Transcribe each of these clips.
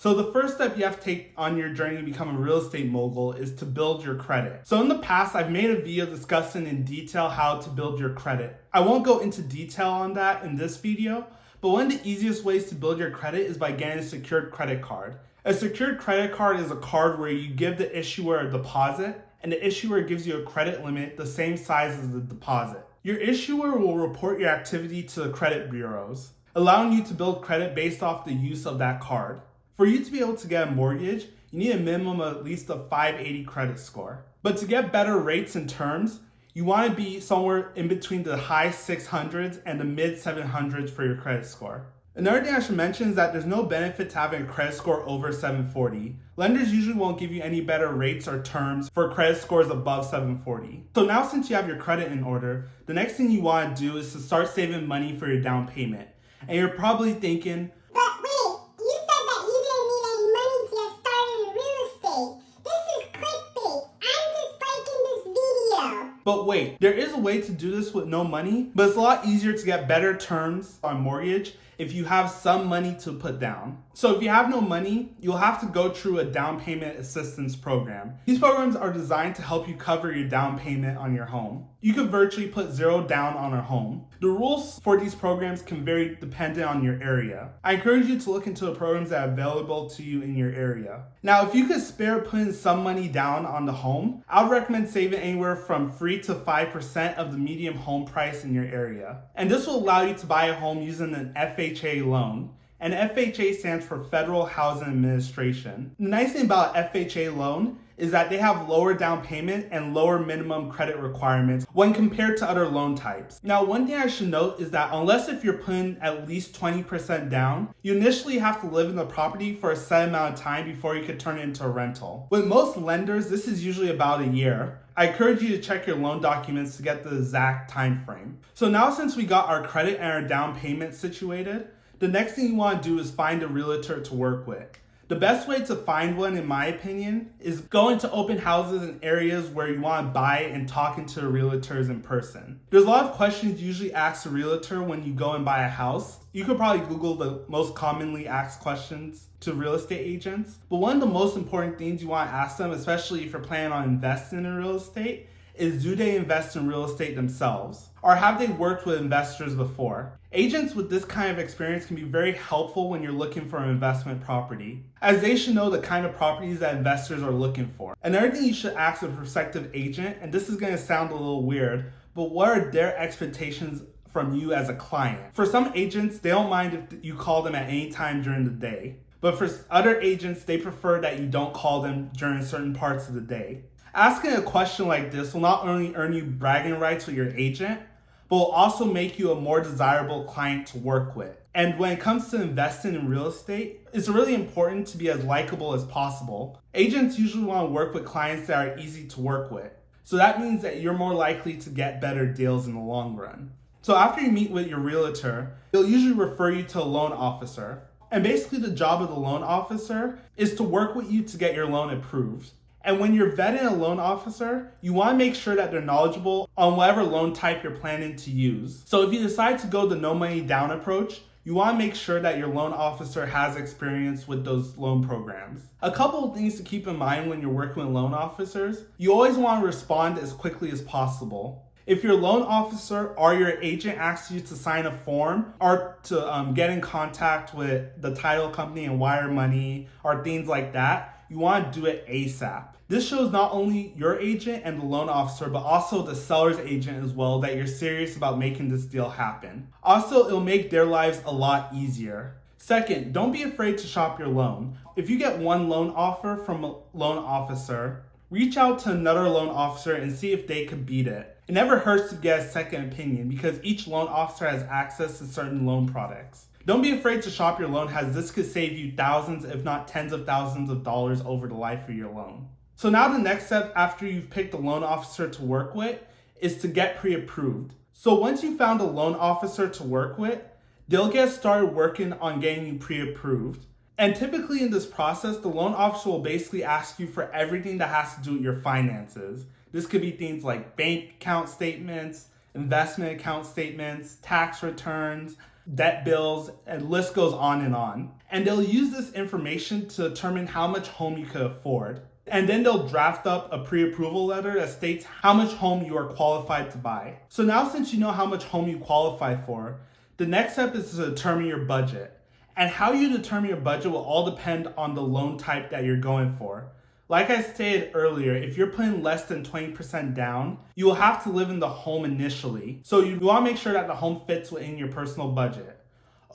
So the first step you have to take on your journey to become a real estate mogul is to build your credit. So in the past, I've made a video discussing in detail how to build your credit. I won't go into detail on that in this video, but one of the easiest ways to build your credit is by getting a secured credit card. A secured credit card is a card where you give the issuer a deposit, and the issuer gives you a credit limit the same size as the deposit. Your issuer will report your activity to the credit bureaus, allowing you to build credit based off the use of that card. For you to be able to get a mortgage, you need a minimum of at least a 580 credit score. But to get better rates and terms, you want to be somewhere in between the high 600s and the mid 700s for your credit score. Another thing I should mention is that there's no benefit to having a credit score over 740. Lenders usually won't give you any better rates or terms for credit scores above 740. So now since you have your credit in order, the next thing you want to do is to start saving money for your down payment. And you're probably thinking, but wait, you said that you didn't need any money to get started in real estate. This is clickbait. I'm just liking this video. but wait, there is a way to do this with no money, but it's a lot easier to get better terms on mortgage if you have some money to put down. So if you have no money, you'll have to go through a down payment assistance program. These programs are designed to help you cover your down payment on your home. You could virtually put zero down on a home. The rules for these programs can vary depending on your area. I encourage you to look into the programs that are available to you in your area. Now, if you could spare putting some money down on the home, I would recommend saving anywhere from 3 to 5% of the median home price in your area. And this will allow you to buy a home using an FHA loan. And FHA stands for Federal Housing Administration. The nice thing about FHA loan is that they have lower down payment and lower minimum credit requirements when compared to other loan types. Now, one thing I should note is that unless if you're putting at least 20% down, you initially have to live in the property for a set amount of time before you could turn it into a rental. With most lenders, this is usually about a year. I encourage you to check your loan documents to get the exact time frame. So now since we got our credit and our down payment situated, the next thing you want to do is find a realtor to work with. The best way to find one, in my opinion, is going to open houses in areas where you want to buy and talking to the realtors in person. There's a lot of questions usually asked a realtor when you go and buy a house. You could probably Google the most commonly asked questions to real estate agents. But one of the most important things you want to ask them, especially if you're planning on investing in real estate, is do they invest in real estate themselves? Or have they worked with investors before? Agents with this kind of experience can be very helpful when you're looking for an investment property, as they should know the kind of properties that investors are looking for. Another thing you should ask a prospective agent, and this is going to sound a little weird, but what are their expectations from you as a client? For some agents, they don't mind if you call them at any time during the day. But for other agents, they prefer that you don't call them during certain parts of the day. Asking a question like this will not only earn you bragging rights with your agent, but will also make you a more desirable client to work with. And when it comes to investing in real estate, it's really important to be as likable as possible. Agents usually want to work with clients that are easy to work with. So that means that you're more likely to get better deals in the long run. So after you meet with your realtor, they'll usually refer you to a loan officer. And basically the job of the loan officer is to work with you to get your loan approved. And when you're vetting a loan officer, you want to make sure that they're knowledgeable on whatever loan type you're planning to use. So if you decide to go the no money down approach, you want to make sure that your loan officer has experience with those loan programs. A couple of things to keep in mind when you're working with loan officers: you always want to respond as quickly as possible. If your loan officer or your agent asks you to sign a form or to get in contact with the title company and wire money or things like that, you want to do it ASAP. This shows not only your agent and the loan officer, but also the seller's agent as well, that you're serious about making this deal happen. Also, it'll make their lives a lot easier. Second, don't be afraid to shop your loan. If you get one loan offer from a loan officer, reach out to another loan officer and see if they could beat it. It never hurts to get a second opinion because each loan officer has access to certain loan products. Don't be afraid to shop your loan, as this could save you thousands, if not tens of thousands of dollars over the life of your loan. So now the next step after you've picked a loan officer to work with is to get pre-approved. So once you found a loan officer to work with, they'll get started working on getting you pre-approved. And typically in this process, the loan officer will basically ask you for everything that has to do with your finances. This could be things like bank account statements, investment account statements, tax returns, debt bills, and list goes on and on. And they'll use this information to determine how much home you could afford. And then they'll draft up a pre-approval letter that states how much home you are qualified to buy. So now since you know how much home you qualify for, the next step is to determine your budget. And how you determine your budget will all depend on the loan type that you're going for. Like I stated earlier, if you're putting less than 20% down, you will have to live in the home initially. So you want to make sure that the home fits within your personal budget.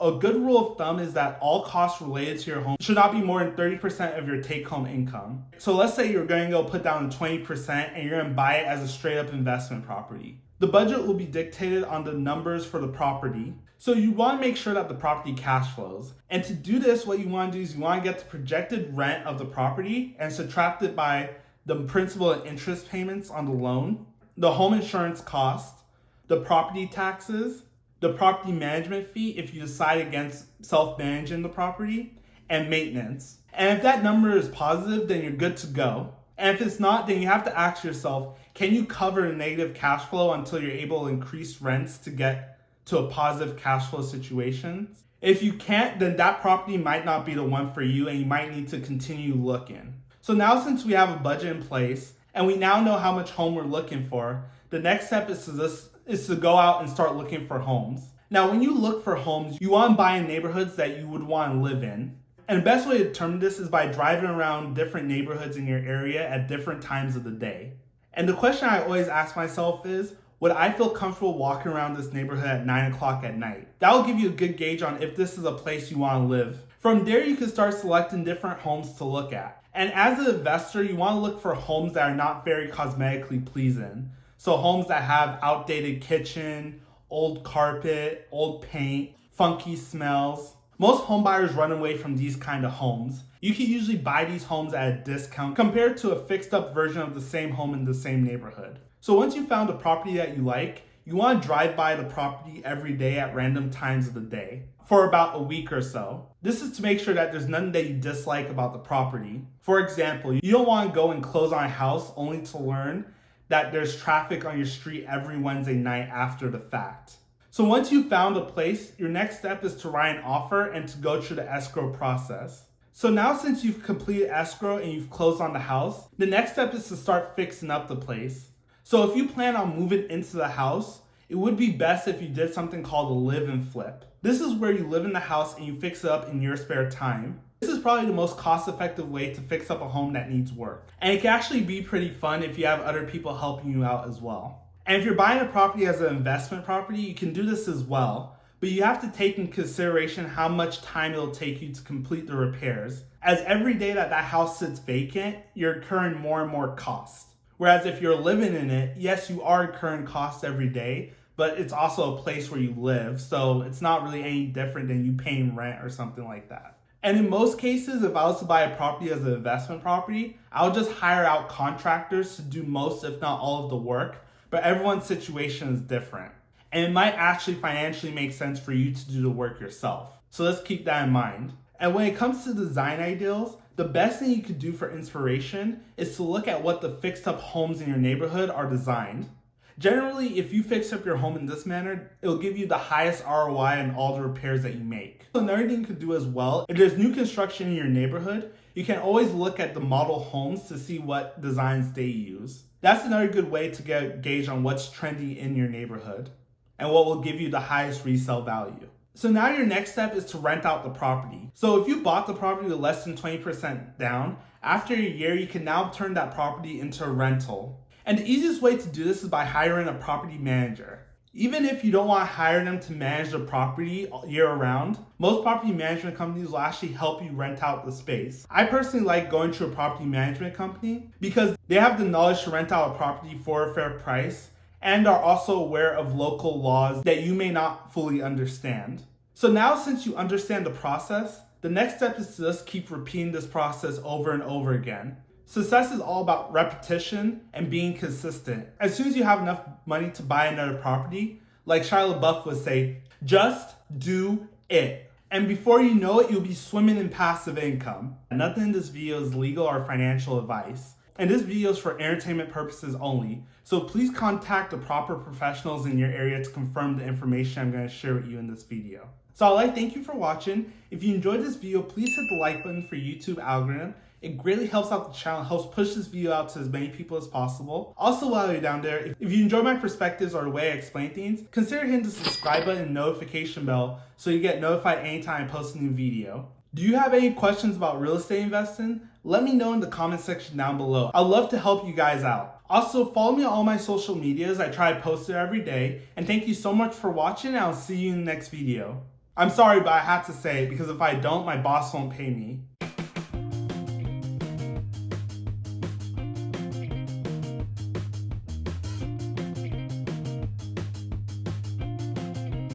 A good rule of thumb is that all costs related to your home should not be more than 30% of your take-home income. So let's say you're going to go put down 20% and you're going to buy it as a straight-up investment property. The budget will be dictated on the numbers for the property. So you want to make sure that the property cash flows. And to do this, what you want to do is you want to get the projected rent of the property and subtract it by the principal and interest payments on the loan, the home insurance cost, the property taxes, the property management fee if you decide against self-managing the property, and maintenance. And if that number is positive, then you're good to go. And if it's not, then you have to ask yourself, can you cover the negative cash flow until you're able to increase rents to get to a positive cash flow situation? If you can't, then that property might not be the one for you and you might need to continue looking. So now since we have a budget in place and we now know how much home we're looking for, the next step is to go out and start looking for homes. Now when you look for homes, you want to buy in neighborhoods that you would want to live in. And the best way to determine this is by driving around different neighborhoods in your area at different times of the day. And the question I always ask myself is, would I feel comfortable walking around this neighborhood at 9 o'clock at night? That will give you a good gauge on if this is a place you want to live. From there, you can start selecting different homes to look at. And as an investor, you want to look for homes that are not very cosmetically pleasing. So homes that have outdated kitchen, old carpet, old paint, funky smells. Most home buyers run away from these kind of homes. You can usually buy these homes at a discount compared to a fixed up version of the same home in the same neighborhood. So once you found a property that you like, you want to drive by the property every day at random times of the day for about a week or so. This is to make sure that there's nothing that you dislike about the property. For example, you don't want to go and close on a house only to learn that there's traffic on your street every Wednesday night after the fact. So once you've found a place, your next step is to write an offer and to go through the escrow process. So now since you've completed escrow and you've closed on the house, the next step is to start fixing up the place. So if you plan on moving into the house, it would be best if you did something called a live and flip. This is where you live in the house and you fix it up in your spare time. This is probably the most cost-effective way to fix up a home that needs work. And it can actually be pretty fun if you have other people helping you out as well. And if you're buying a property as an investment property, you can do this as well. But you have to take in consideration how much time it'll take you to complete the repairs. As every day that house sits vacant, you're incurring more and more costs. Whereas if you're living in it, yes, you are incurring costs every day, but it's also a place where you live. So it's not really any different than you paying rent or something like that. And in most cases, if I was to buy a property as an investment property, I would just hire out contractors to do most, if not all of the work. But everyone's situation is different. And it might actually financially make sense for you to do the work yourself. So let's keep that in mind. And when it comes to design ideals, the best thing you could do for inspiration is to look at what the fixed up homes in your neighborhood are designed. Generally, if you fix up your home in this manner, it'll give you the highest ROI on all the repairs that you make. Another thing you could do as well, if there's new construction in your neighborhood, you can always look at the model homes to see what designs they use. That's another good way to get a gauge on what's trendy in your neighborhood and what will give you the highest resale value. So now your next step is to rent out the property. So if you bought the property with less than 20% down, after a year you can now turn that property into a rental. And the easiest way to do this is by hiring a property manager. Even if you don't want to hire them to manage the property year round, most property management companies will actually help you rent out the space. I personally like going to a property management company because they have the knowledge to rent out a property for a fair price and are also aware of local laws that you may not fully understand. So now since you understand the process, the next step is to just keep repeating this process over and over again. Success is all about repetition and being consistent. As soon as you have enough money to buy another property, like Shia LaBeouf would say, just do it. And before you know it, you'll be swimming in passive income. Nothing in this video is legal or financial advice. And this video is for entertainment purposes only. So please contact the proper professionals in your area to confirm the information I'm going to share with you in this video. So I'd like to thank you for watching. If you enjoyed this video, please hit the like button for YouTube algorithm. It greatly helps out the channel, helps push this video out to as many people as possible. Also, while you're down there, if you enjoy my perspectives or the way I explain things, consider hitting the subscribe button and notification bell so you get notified anytime I post a new video. Do you have any questions about real estate investing? Let me know in the comment section down below. I'd love to help you guys out. Also, follow me on all my social medias. I try to post it every day. And thank you so much for watching, and I'll see you in the next video. I'm sorry, but I have to say it because if I don't, my boss won't pay me.